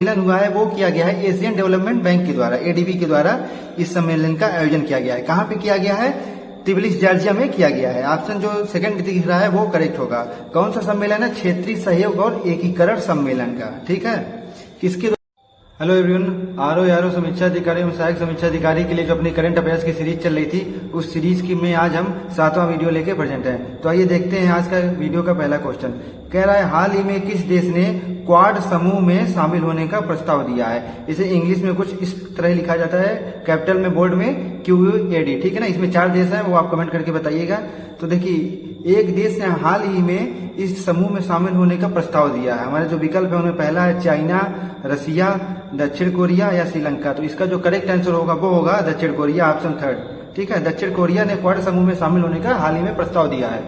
सम्मेलन हुआ है वो किया गया है एशियन डेवलपमेंट बैंक के द्वारा, एडीबी के द्वारा इस सम्मेलन का आयोजन किया गया है। कहाँ पे किया गया है? तिबिलिस जॉर्जिया में किया गया है। ऑप्शन जो सेकंड दिख रहा है वो करेक्ट होगा। कौन सा सम्मेलन है? क्षेत्रीय सहयोग और एकीकरण सम्मेलन का। ठीक है, किसके? हेलो एवरीवन, आरओ समीक्षा अधिकारी एवं सहायक समीक्षा अधिकारी के लिए जो अपनी करंट अफेयर्स की सीरीज चल रही थी, उस सीरीज की में आज हम 7वां वीडियो लेके प्रेजेंट है। तो आइए देखते हैं आज का वीडियो का पहला क्वेश्चन। कह रहा है हाल ही में किस देश ने क्वाड समूह में शामिल होने का प्रस्ताव दिया है? इसे इंग्लिश में कुछ इस तरह लिखा जाता है, कैपिटल में बोल्ड में QUAD। ठीक है ना, इसमें 4 देश हैं, वो आप कमेंट करके बताइएगा। तो देखिए, एक देश ने हाल ही में इस समूह में शामिल होने का प्रस्ताव दिया है। हमारे जो विकल्प है उनमें पहला है चाइना, रसिया, दक्षिण कोरिया या श्रीलंका। तो इसका जो करेक्ट आंसर होगा वो होगा दक्षिण कोरिया, ऑप्शन 3। ठीक है, दक्षिण कोरिया ने क्वाड समूह में शामिल होने का हाल ही में प्रस्ताव दिया है।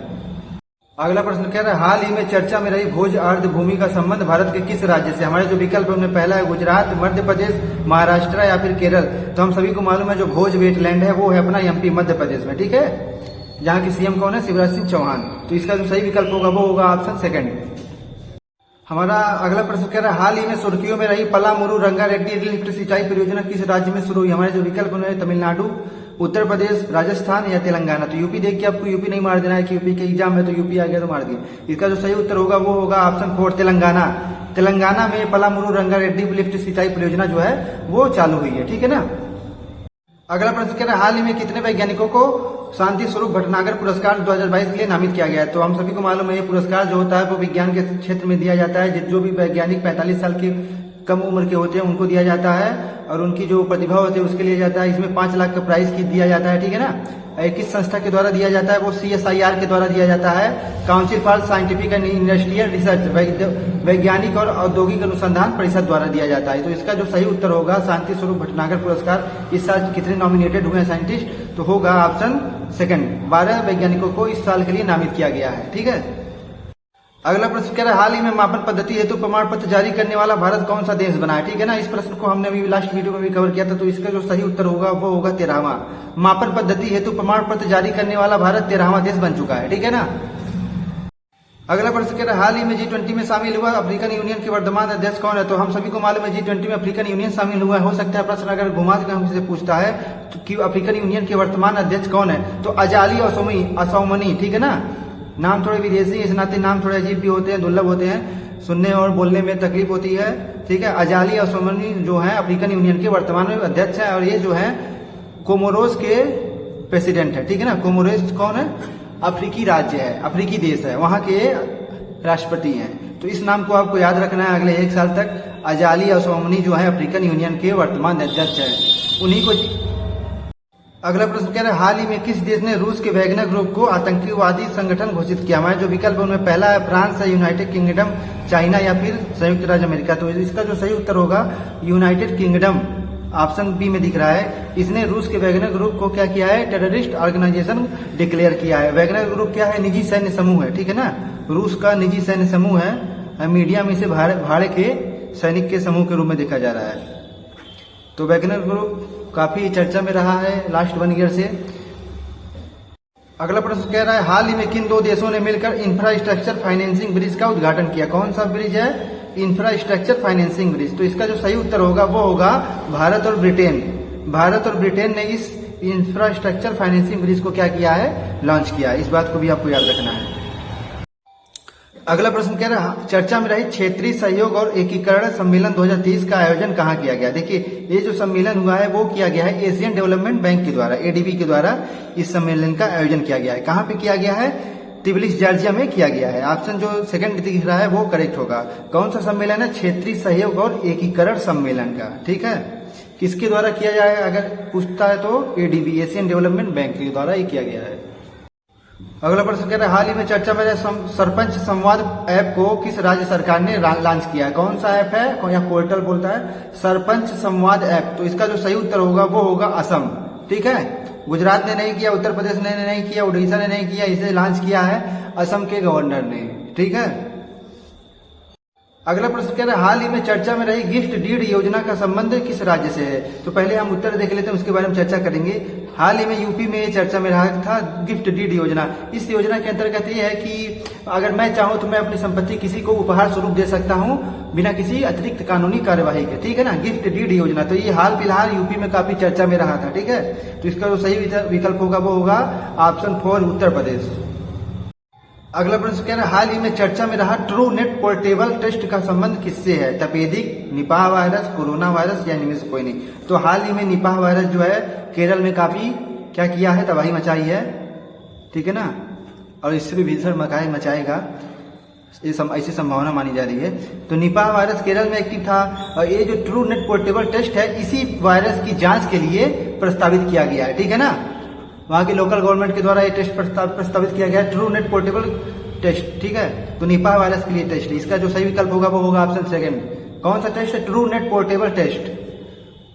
अगला प्रश्न कह रहा है हाल ही में चर्चा में रही भोज अर्ध भूमि का संबंध भारत के किस राज्य से? हमारे जो विकल्प है उनमें पहला है गुजरात, मध्य प्रदेश, महाराष्ट्र या फिर केरल। तो हम सभी को मालूम है जो भोज वेटलैंड है वो है अपना MP मध्य प्रदेश में। ठीक है, जहाँ की CM कौन है? शिवराज सिंह चौहान। तो इसका जो सही विकल्प होगा वो होगा ऑप्शन 2। हमारा अगला प्रश्न कह रहा है हाल ही में सुर्खियों में रही पलामुरू रंगारेड्डी लिफ्ट सिंचाई परियोजना किस राज्य में शुरू हुई? हमारे जो विकल्प है तमिलनाडु, उत्तर प्रदेश, राजस्थान या तेलंगाना। तो यूपी देख के आपको यूपी नहीं मार देना है कि यूपी के एग्जाम में तो यूपी आ गया तो मार दिया। इसका जो सही उत्तर होगा वो होगा ऑप्शन 4 तेलंगाना। तेलंगाना में पलामुरू रंगारेड्डी लिफ्ट सिंचाई परियोजना जो है वो चालू हुई है। ठीक है ना। अगला प्रश्न कह रहा है हाल ही में कितने वैज्ञानिकों को शांति स्वरूप भटनागर पुरस्कार 2022 के लिए नामित किया गया है? तो हम सभी को मालूम है ये पुरस्कार जो होता है वो विज्ञान के क्षेत्र में दिया जाता है। जो भी वैज्ञानिक 45 साल की कम उम्र के होते हैं उनको दिया जाता है और उनकी जो प्रतिभा होती है उसके लिए जाता है। इसमें 5 लाख का प्राइज की दिया जाता है। ठीक है ना। किस संस्था के द्वारा दिया जाता है? वो CSIR के द्वारा दिया जाता है, council for scientific and industrial research, वैज्ञानिक और औद्योगिक अनुसंधान परिषद द्वारा दिया जाता है। तो इसका जो सही उत्तर होगा शांति स्वरूप भटनागर पुरस्कार इस साल कितने नॉमिनेटेड हुए हैं साइंटिस्ट? तो होगा ऑप्शन 2। 12 वैज्ञानिकों को इस साल के लिए नामित किया गया है। ठीक है। अगला प्रश्न कह रहा है हाल ही में मापन पद्धति हेतु प्रमाण पत्र जारी करने वाला भारत कौन सा देश बना है? ठीक है ना, इस प्रश्न को हमने अभी लास्ट वीडियो में भी कवर किया था। तो इसका जो सही उत्तर होगा वो होगा 13वां। मापन पद्धति हेतु प्रमाण पत्र जारी करने वाला भारत 13वां देश बन चुका है। ठीक है ना। अगला प्रश्न कह रहा है हाल ही में G20 में शामिल हुआ अफ्रीकन यूनियन के वर्तमान अध्यक्ष कौन है? तो हम सभी को मालूम है G20 में अफ्रीकन यूनियन शामिल हुआ है। हो सकता है प्रश्न अगर घुमा के हमसे पूछता है तो कि अफ्रीकन यूनियन के वर्तमान अध्यक्ष कौन है? तो अजाली असौमनी। ठीक है ना, नाम थोड़े विदेशी, इस नाते नाम थोड़े अजीब भी होते हैं, दुर्लभ होते हैं, सुनने और बोलने में तकलीफ होती है। ठीक है, अजाली असौमनी जो है अफ्रीकन यूनियन के वर्तमान में अध्यक्ष है और ये जो है कोमोरोस के प्रेसिडेंट है। ठीक है ना, कोमोरोस कौन है? अफ्रीकी राज्य है, अफ्रीकी देश है, वहां के राष्ट्रपति हैं। तो इस नाम को आपको याद रखना है अगले 1 साल तक। अजाली असौमनी जो है अफ्रीकन यूनियन के वर्तमान अध्यक्ष है, उन्हीं को। अगला प्रश्न कह रहा है हाल ही में किस देश ने रूस के वैगनर ग्रुप को आतंकवादी संगठन घोषित किया? हमारे जो विकल्प है उनमें पहला है फ्रांस है, यूनाइटेड किंगडम, चाइना या फिर संयुक्त राज्य अमेरिका। तो इसका जो सही उत्तर होगा यूनाइटेड किंगडम, ऑप्शन B में दिख रहा है। इसने रूस के वैगनर ग्रुप को क्या किया है? टेररिस्ट ऑर्गेनाइजेशन डिक्लेयर किया है। वैगनर ग्रुप क्या है? निजी सैन्य समूह है। ठीक है ना, रूस का निजी सैन्य समूह है। मीडिया में इसे भाड़े के सैनिक के समूह के रूप में देखा जा रहा है। तो वैगनर ग्रुप काफी चर्चा में रहा है लास्ट 1 ईयर से। अगला प्रश्न कह रहा है हाल ही में किन 2 देशों ने मिलकर इंफ्रास्ट्रक्चर फाइनेंसिंग ब्रिज का उद्घाटन किया? कौन सा ब्रिज है? Infrastructure financing bridge. तो इसका जो सही उत्तर होगा वो होगा भारत और ब्रिटेन। भारत और ब्रिटेन ने इस इंफ्रास्ट्रक्चर फाइनेंसिंग ब्रिज को क्या किया है? लॉन्च किया है। इस बात को भी आपको याद रखना है। अगला प्रश्न कह रहा है चर्चा में रही क्षेत्रीय सहयोग और एकीकरण सम्मेलन 2023 का आयोजन कहाँ किया गया? देखिए, ये जो सम्मेलन हुआ है वो किया गया है एशियन डेवलपमेंट बैंक के द्वारा, एडीबी के द्वारा इस सम्मेलन का आयोजन किया गया है। कहाँ पे किया गया है? तिबिलिस जॉर्जिया में किया गया है। ऑप्शन जो सेकंड दिख रहा है वो करेक्ट होगा। कौन सा सम्मेलन है? क्षेत्रीय सहयोग और एकीकरण सम्मेलन का। ठीक है, किसके द्वारा किया जाए अगर पूछता है तो एडीबी, एशियन डेवलपमेंट बैंक के द्वारा ही किया गया है। अगला प्रश्न कह रहा है हाल ही में चर्चा में सरपंच संवाद ऐप को किस राज्य सरकार ने लॉन्च किया है? कौन सा ऐप है या पोर्टल बोलता है? सरपंच संवाद ऐप। तो इसका जो सही उत्तर होगा वो होगा असम। ठीक है, गुजरात ने नहीं किया, उत्तर प्रदेश ने नहीं किया, उड़ीसा ने नहीं किया, इसे लॉन्च किया है असम के गवर्नर ने। ठीक है। अगला प्रश्न कह रहा है हाल ही में चर्चा में रही गिफ्ट डीड योजना का संबंध किस राज्य से है? तो पहले हम उत्तर देख लेते हैं, उसके बारे में चर्चा करेंगे। हाल ही में यूपी में चर्चा में रहा था गिफ्ट डीड योजना। इस योजना के अंतर्गत ये है कि अगर मैं चाहूं तो मैं अपनी संपत्ति किसी को उपहार स्वरूप दे सकता हूं बिना किसी अतिरिक्त कानूनी कार्यवाही के, ठीक है ना। गिफ्ट डीड योजना, तो ये हाल फिलहाल यूपी में काफी चर्चा में रहा था, ठीक है। तो इसका जो सही विकल्प होगा वो होगा ऑप्शन 4 उत्तर प्रदेश। अगला प्रश्न कह रहा है, हाल ही में चर्चा में रहा ट्रू नेट पोर्टेबल टेस्ट का संबंध किससे है? तपेदिक, निपाह वायरस, कोरोना वायरस या इनमें से कोई नहीं। तो हाल ही में निपाह वायरस जो है केरल में काफी क्या किया है, तबाही मचाई है, ठीक है ना। और इससे भी भीषण मचाएगा, ऐसी संभावना मानी जा रही है। तो निपाह वायरस केरल में एक्टिव था और ये जो ट्रू नेट पोर्टेबल टेस्ट है इसी वायरस की जांच के लिए प्रस्तावित किया गया है, ठीक है ना। वहां की लोकल गवर्नमेंट के द्वारा ये टेस्ट प्रस्तावित किया गया है, ट्रू नेट पोर्टेबल टेस्ट, ठीक है। तो निपाह वायरस के लिए टेस्ट, इसका जो सही विकल्प होगा वो होगा ऑप्शन 2। कौन सा टेस्ट है? Truenat portable test.